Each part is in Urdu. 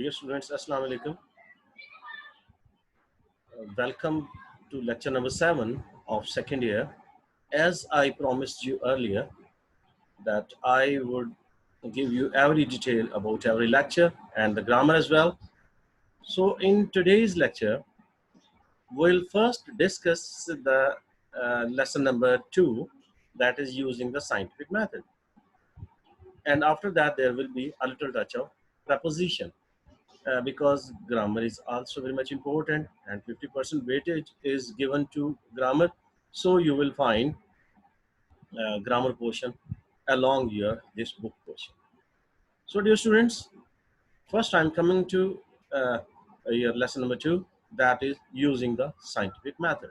Dear students, Assalamu alaikum. Welcome to lecture number 7 of second year. As I promised you earlier that I would give you every detail about every lecture and the grammar as well. So in today's lecture, we'll first discuss the lesson number 2, that is using the scientific method. And after that, there will be a little touch of preposition. Because grammar is also very much important and 50% weightage is given to grammar. So you will find grammar portion along this book portion. So dear students, first I'm coming to your lesson number 2, that is using the scientific method.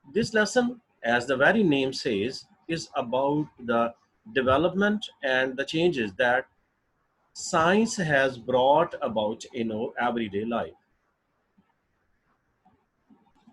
This lesson, as the very name says, is about the development and the changes that science has brought about in our everyday life.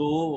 2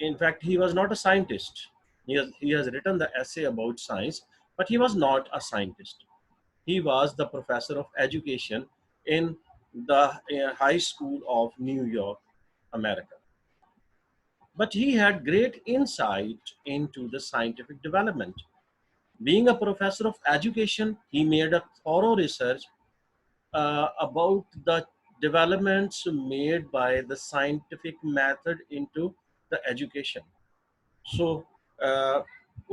in fact he was not a scientist. He has written the essay about science, but he was not a scientist. He was the professor of education in the high school of New York, America. But he had great insight into the scientific development. Being a professor of education, he made a thorough research about the developments made by the scientific method into the education. So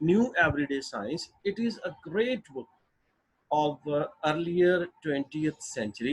New Everyday Science. It is a great book of earlier 20th century.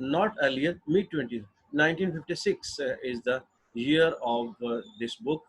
not earlier, mid 20th, 1956 is the year of this book.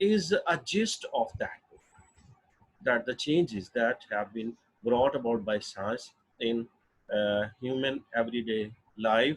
is a gist of that the changes that have been brought about by science in human everyday life.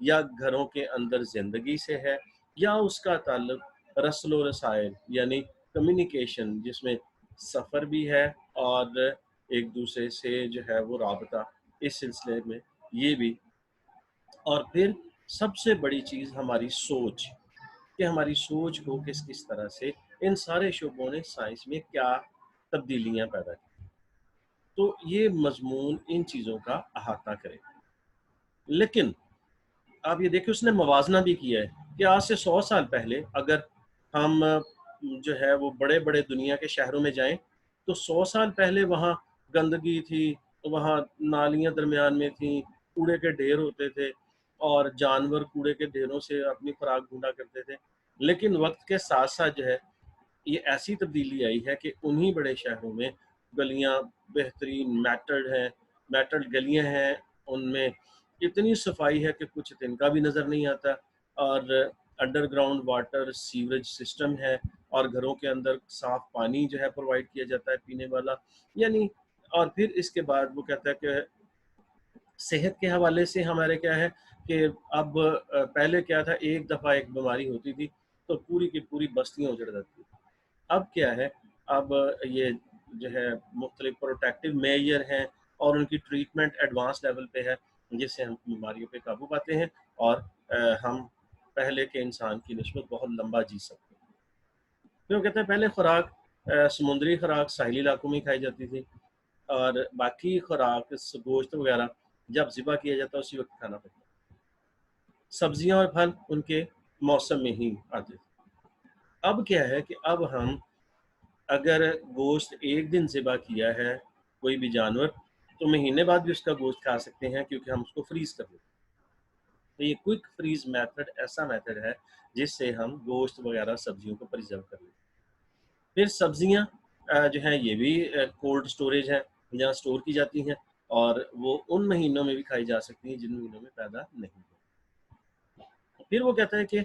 یا گھروں کے اندر زندگی سے ہے، یا اس کا تعلق رسل و رسائل یعنی کمیونیکیشن جس میں سفر بھی ہے اور ایک دوسرے سے جو ہے وہ رابطہ اس سلسلے میں یہ بھی، اور پھر سب سے بڑی چیز ہماری سوچ، کہ ہماری سوچ کو کس کس طرح سے ان سارے شعبوں نے سائنس میں کیا تبدیلیاں پیدا کی، تو یہ مضمون ان چیزوں کا احاطہ کرے۔ لیکن آپ یہ دیکھیں اس نے موازنہ بھی کیا ہے کہ آج سے 100 سال پہلے اگر ہم جو ہے وہ بڑے بڑے دنیا کے شہروں میں جائیں تو 100 سال پہلے وہاں گندگی تھی، وہاں نالیاں درمیان میں تھیں، کوڑے کے ڈھیر ہوتے تھے اور جانور کوڑے کے ڈھیروں سے اپنی خوراک ڈھونڈا کرتے تھے۔ لیکن وقت کے ساتھ ساتھ جو ہے یہ ایسی تبدیلی آئی ہے کہ انہی بڑے شہروں میں گلیاں بہترین میٹرڈ ہیں، میٹرڈ گلیاں ہیں، ان میں اتنی صفائی ہے کہ کچھ دن کا بھی نظر نہیں آتا، اور under ground water sewerage system ہے، اور گھروں کے اندر صاف پانی جو ہے پرووائڈ کیا جاتا ہے پینے والا، یعنی اور پھر اس کے بعد وہ کہتا ہے کہ صحت کے حوالے سے ہمارے کیا ہے کہ اب پہلے کیا تھا، ایک دفعہ ایک بیماری ہوتی تھی تو پوری کی پوری بستیاں اجڑ جاتی تھی۔ اب کیا ہے، اب یہ جو ہے مختلف پروٹیکٹیو میجر ہیں اور ان کی ٹریٹمنٹ ایڈوانس لیول پہ ہے جس سے ہم بیماریوں پہ قابو پاتے ہیں اور ہم پہلے کے انسان کی نسبت بہت لمبا جی سکتے ہیں۔ کیوں کہتے ہیں پہلے خوراک سمندری خوراک ساحلی علاقوں میں کھائی جاتی تھی، اور باقی خوراک گوشت وغیرہ جب ذبح کیا جاتا ہے اسی وقت کھانا پڑتا ہے۔ سبزیاں اور پھل ان کے موسم میں ہی آتے تھے۔ اب کیا ہے کہ اب ہم اگر گوشت ایک دن ذبح کیا ہے کوئی بھی جانور تو مہینے بعد بھی اس کا گوشت کھا سکتے ہیں کیونکہ ہم اس کو فریز کر لیتے ہیں۔ تو یہ کوئک فریز میتھڈ ایسا میتھڈ ہے جس سے ہم گوشت وغیرہ سبزیوں کو پرزرو کر لیتے ہیں۔ پھر سبزیاں جو ہیں یہ بھی کولڈ سٹوریج ہے جہاں سٹور کی جاتی ہیں، اور وہ ان مہینوں میں بھی کھائی جا سکتی ہیں جن مہینوں میں پیدا نہیں ہوتی۔ پھر وہ کہتا ہے کہ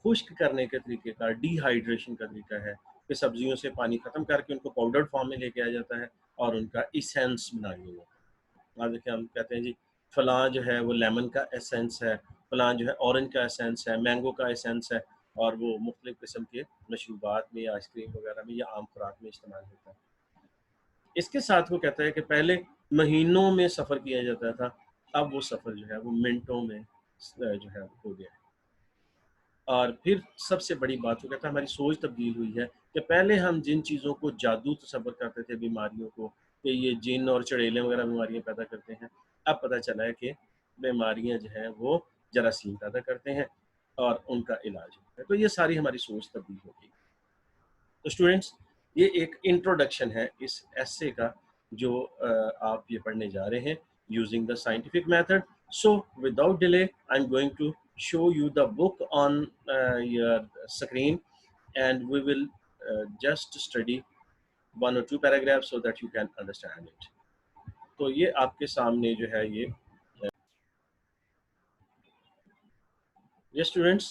خشک کرنے کے طریقے کا ڈی ہائیڈریشن کا طریقہ ہے کہ سبزیوں سے پانی ختم کر کے ان کو پاؤڈرڈ فارم میں لے کے آیا جاتا ہے اور ان کا ایسنس بنا لیا جاتا ہے۔ آج دیکھیں ہم کہتے ہیں جی فلاں جو ہے وہ لیمن کا ایسنس ہے، فلاں جو ہے اورنج کا ایسنس ہے، مینگو کا ایسنس ہے، اور وہ مختلف قسم کے مشروبات میں یا آئس کریم وغیرہ میں یا عام خوراک میں استعمال ہوتا ہے۔ اس کے ساتھ وہ کہتا ہے کہ پہلے مہینوں میں سفر کیا جاتا تھا، اب وہ سفر جو ہے وہ منٹوں میں جو ہے ہو گیا ہے۔ اور پھر سب سے بڑی بات وہ کہتا ہے ہماری سوچ تبدیل ہوئی ہے کہ پہلے ہم جن چیزوں کو جادو تصور کرتے تھے بیماریوں کو کہ یہ جن اور چڑیلیں وغیرہ بیماریاں پیدا کرتے ہیں، اب پتہ چلا ہے کہ بیماریاں جو ہیں وہ جراثیم پیدا کرتے ہیں اور ان کا علاج ہوتا ہے۔ تو یہ ساری ہماری سوچ تبدیل ہو گئی۔ تو اسٹوڈینٹس یہ ایک انٹروڈکشن ہے اس ایسے کا جو آپ یہ پڑھنے جا رہے ہیں using the scientific method. So without delay I'm going to show you the book on your screen, and we will just study one or two paragraphs so that you can understand it. تو یہ آپ کے سامنے جو ہے یہ اسٹوڈینٹس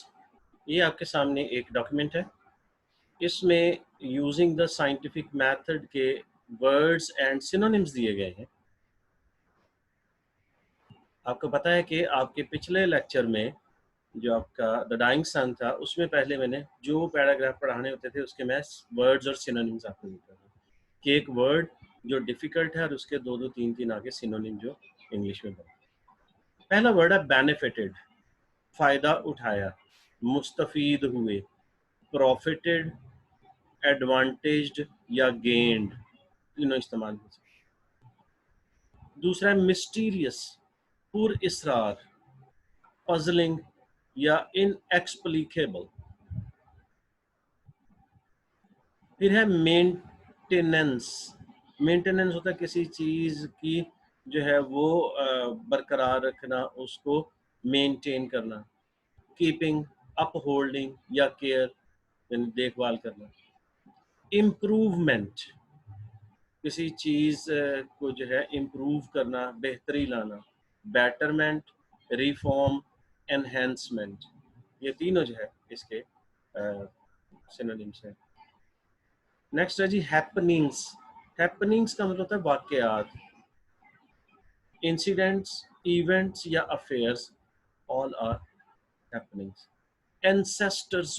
یہ آپ کے سامنے ایک ڈاکیومنٹ ہے، اس میں یوزنگ دا سائنٹیفک میتھڈ کے ورڈز اینڈ سینونیمز دیے گئے ہیں۔ آپ کو پتہ ہے کہ آپ کے پچھلے لیکچر میں جو آپ کا دا ڈائنگ سن تھا اس میں پہلے میں نے جو پیراگراف پڑھانے ہوتے تھے اس کے میں ورڈز اور سینونیمز آپ کو دیتا تھا کہ ایک ورڈ جو ڈیفیکلٹ ہے اور اس کے 2-3 آگے سینونیم جو انگلش میں بنتے ہیں۔ پہلا ورڈ ہے بینیفٹڈ، فائدہ اٹھایا، مستفید ہوئے، پروفٹڈ، ایڈوانٹیجڈ یا گینڈ، تینوں استعمال ہو سکتے۔ دوسرا ہے مسٹیریس، پر اسرار، پزلنگ یا ان ایکسپلیکیبل۔ پھر ہے مینٹیننس، مینٹیننس ہوتا ہے کسی چیز کی جو ہے وہ برقرار رکھنا، اس کو مینٹین کرنا، کیپنگ، اپ ہولڈنگ یا کیئر یعنی دیکھ بھال کرنا۔ امپروومنٹ، کسی چیز کو جو ہے امپروو کرنا، بہتری لانا۔ بیٹرمنٹ، ریفارم، انہینسمنٹ، یہ تینوں جو ہے اس کے سینونیمس ہیں۔ نیکسٹ ہے جی ہیپننگس، ہیپننگس کا مطلب ہوتا ہے واقعات، انسیڈنٹس، ایونٹس یا affairs all are happenings. Ancestors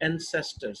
Ancestors,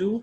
2,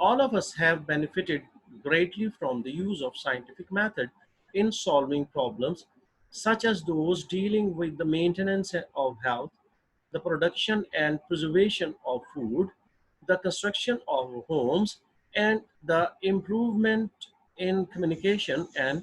All of us have benefited greatly from the use of scientific method in solving problems such as those dealing with the maintenance of health, the production and preservation of food, the construction of homes, and the improvement in communication and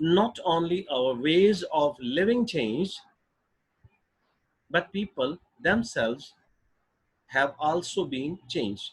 Not only our ways of living changed, but people themselves have also been changed.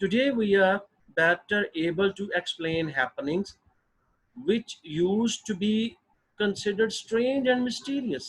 Today we are better able to explain happenings which used to be considered strange and mysterious.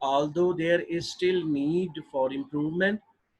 Although there is still need for improvement,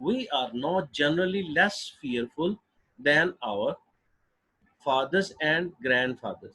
We are not generally less fearful than our fathers and grandfathers.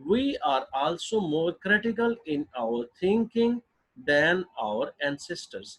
We are also more critical in our thinking than our ancestors.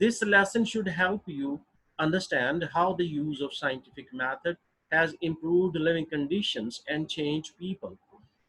This lesson should help you understand how the use of scientific method has improved living conditions and changed people.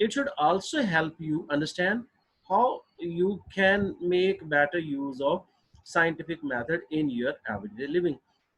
It should also help you understand how you can make better use of scientific method in your everyday living.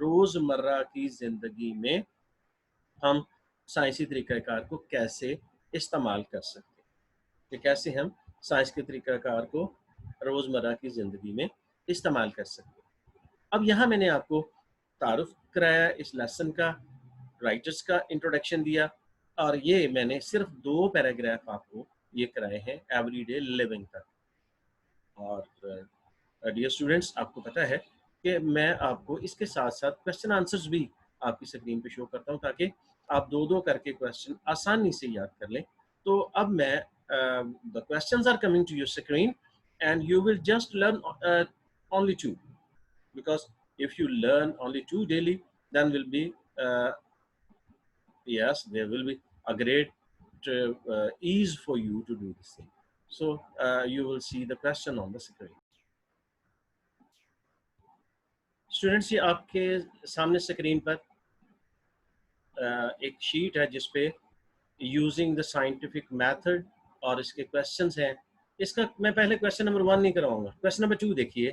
روزمرہ کی زندگی میں ہم سائنسی طریقہ کار کو کیسے استعمال کر سکتے ہیں، کہ کیسے ہم سائنس کے طریقہ کار کو روزمرہ کی زندگی میں استعمال کر سکتے ہیں۔ اب یہاں میں نے آپ کو تعارف کرایا اس لیسن کا، رائٹرز کا انٹروڈکشن دیا، اور یہ میں نے صرف 2 پیراگراف آپ کو یہ کرائے ہیں ایوری ڈے لیونگ تک۔ اور ڈیئر اسٹوڈنٹس، آپ کو پتہ ہے کہ میں آپ کو اس کے ساتھ ساتھ کویشچن آنسرز بھی آپ کی اسکرین پہ شو کرتا ہوں تاکہ آپ 2 کر کے کویشچن آسانی سے یاد کر لیں۔ تو اب میں the questions are coming to your screen and you will just learn only 2, because if you learn only 2 daily, then will be yes, there will be a great ease for you to do this thing. So you will see the question on the screen. Students, یہ آپ کے سامنے اسکرین پر ایک شیٹ ہے جس پہ یوزنگ دا سائنٹیفک میتھڈ اور اس کے کویشچنس ہیں۔ اس کا میں پہلے کویشچن نمبر 1 نہیں کراؤں گا، کویشچن نمبر 2 دیکھیے،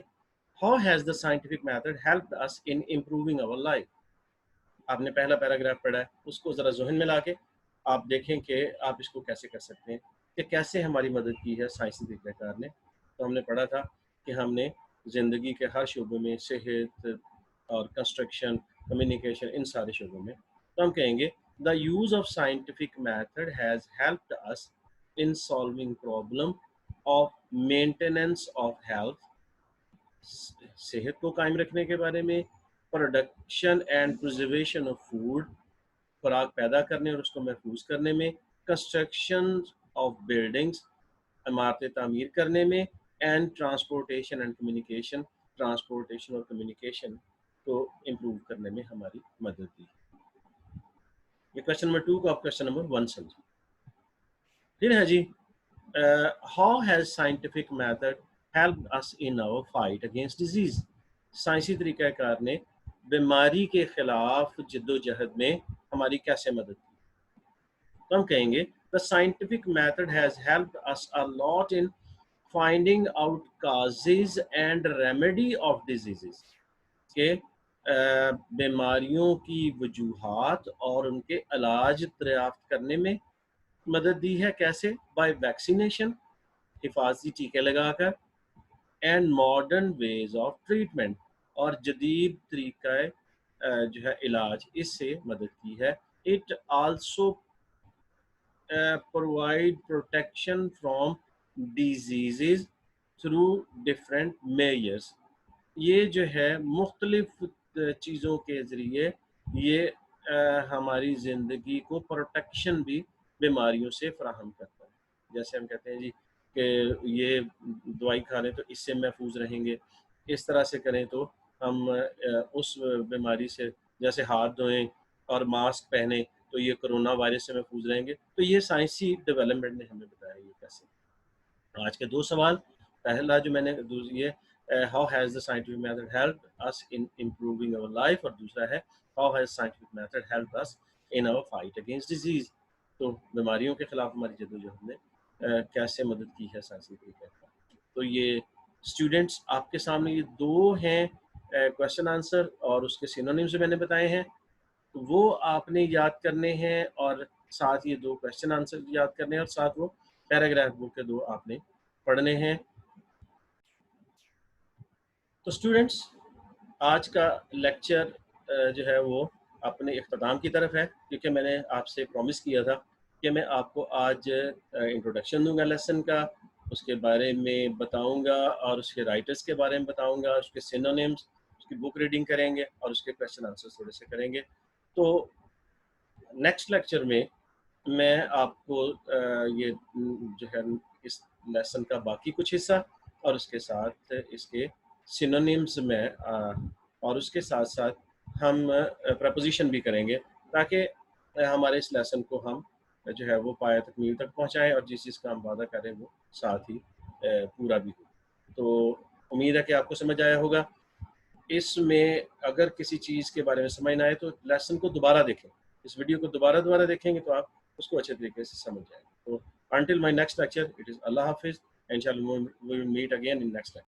how has the scientific method helped us in improving our life. آپ نے پہلا پیراگراف پڑھا ہے، اس کو ذرا ذہن میں لا کے آپ دیکھیں کہ آپ اس کو کیسے کر سکتے ہیں، کہ کیسے ہماری مدد کی ہے سائنسی طریقہ کار نے۔ تو ہم نے پڑھا تھا کہ ہم نے زندگی کے ہر شعبے میں، صحت اور کنسٹرکشن، کمیونیکیشن، ان سارے شعبوں میں، تو ہم کہیں گے the use of scientific method has helped us in solving problem of maintenance of health، صحت کو قائم رکھنے کے بارے میں، production and preservation of food, خوراک پیدا کرنے اور اس کو محفوظ کرنے میں، کنسٹرکشن آف بلڈنگس، عمارتیں تعمیر کرنے میں، and transportation and communication, transportation اور کمیونیکیشن کو امپروو کرنے میں ہماری مدد دی۔ یہ کویشچن نمبر 2 کو آپ کویشچن نمبر 1 سمجھیں۔ پھر ہے جی، how has scientific method help us in our fight against disease. سائنسی طریقہ کار نے بیماری کے خلاف جد و جہد میں ہماری کیسے مدد کی؟ تو ہم کہیں گے the scientific method has helped us a lot in finding out causes and remedy of diseases، کہ بیماریوں کی وجوہات اور ان کے علاج دریافت کرنے میں مدد دی ہے۔ کیسے؟ بائی ویکسینیشن، حفاظتی ٹیکے لگا کر، and modern ways of treatment, اور جدید طریقہ جو ہے علاج، اس سے مدد کی ہے۔ It also provide protection from diseases through different measures۔ یہ جو ہے مختلف چیزوں کے ذریعے یہ ہماری زندگی کو پروٹیکشن بھی بیماریوں سے فراہم کرتا ہے۔ جیسے ہم کہتے ہیں جی کہ یہ دوائی کھا لیں تو اس سے محفوظ رہیں گے، اس طرح سے کریں تو ہم اس بیماری سے، جیسے ہاتھ دھوئیں اور ماسک پہنیں تو یہ کرونا وائرس سے محفوظ رہیں گے۔ تو یہ سائنسی ڈیولپمنٹ نے ہمیں بتایا یہ کیسے۔ آج کے 2 سوال، پہلا جو میں نے یہ how has the scientific method help us in improving our life, اور دوسرا ہے how has scientific method help us in our fight against disease. تو بیماریوں کے خلاف ہماری جدوجہد نے کیسے مدد کی ہے سائنسی طریقے کا۔ تو یہ اسٹوڈنٹس آپ کے سامنے یہ 2 ہیں کویشچن آنسر، اور اس کے سینونیمز میں نے بتائے ہیں، تو وہ آپ نے یاد کرنے ہیں، اور ساتھ یہ 2 کویشچن آنسر یاد کرنے ہیں، اور ساتھ وہ پیراگراف بک کے 2 آپ نے پڑھنے ہیں۔ تو اسٹوڈنٹس، آج کا لیکچر جو ہے وہ اپنے اختتام کی طرف ہے، کیونکہ میں نے آپ سے پرومس کیا تھا کہ میں آپ کو آج انٹروڈکشن دوں گا لیسن کا، اس کے بارے میں بتاؤں گا، اور اس کے رائٹرز کے بارے میں بتاؤں گا، اس کے سینونیمز، اس کی بک ریڈنگ کریں گے، اور اس کے کویشچن آنسر تھوڑے سے کریں گے۔ تو نیکسٹ لیکچر میں آپ کو یہ جو ہے اس لیسن کا باقی کچھ حصہ، اور اس کے ساتھ اس کے سینونیمز میں، اور اس کے ساتھ ساتھ ہم پریپوزیشن بھی کریں گے، تاکہ ہمارے اس لیسن کو ہم جو ہے وہ پایہ تکمیل تک پہنچائیں، اور جس چیز کا ہم وعدہ کریں وہ ساتھ ہی پورا بھی ہو۔ تو امید ہے کہ آپ کو سمجھ آیا ہوگا۔ اس میں اگر کسی چیز کے بارے میں سمجھ نہ آئے تو لیسن کو دوبارہ دیکھیں، اس ویڈیو کو دوبارہ دیکھیں گے تو آپ اس کو اچھے طریقے سے سمجھ جائیں گے۔ تو until my next lecture, it is Allah Hafiz. Inshallah we will meet again in next lecture.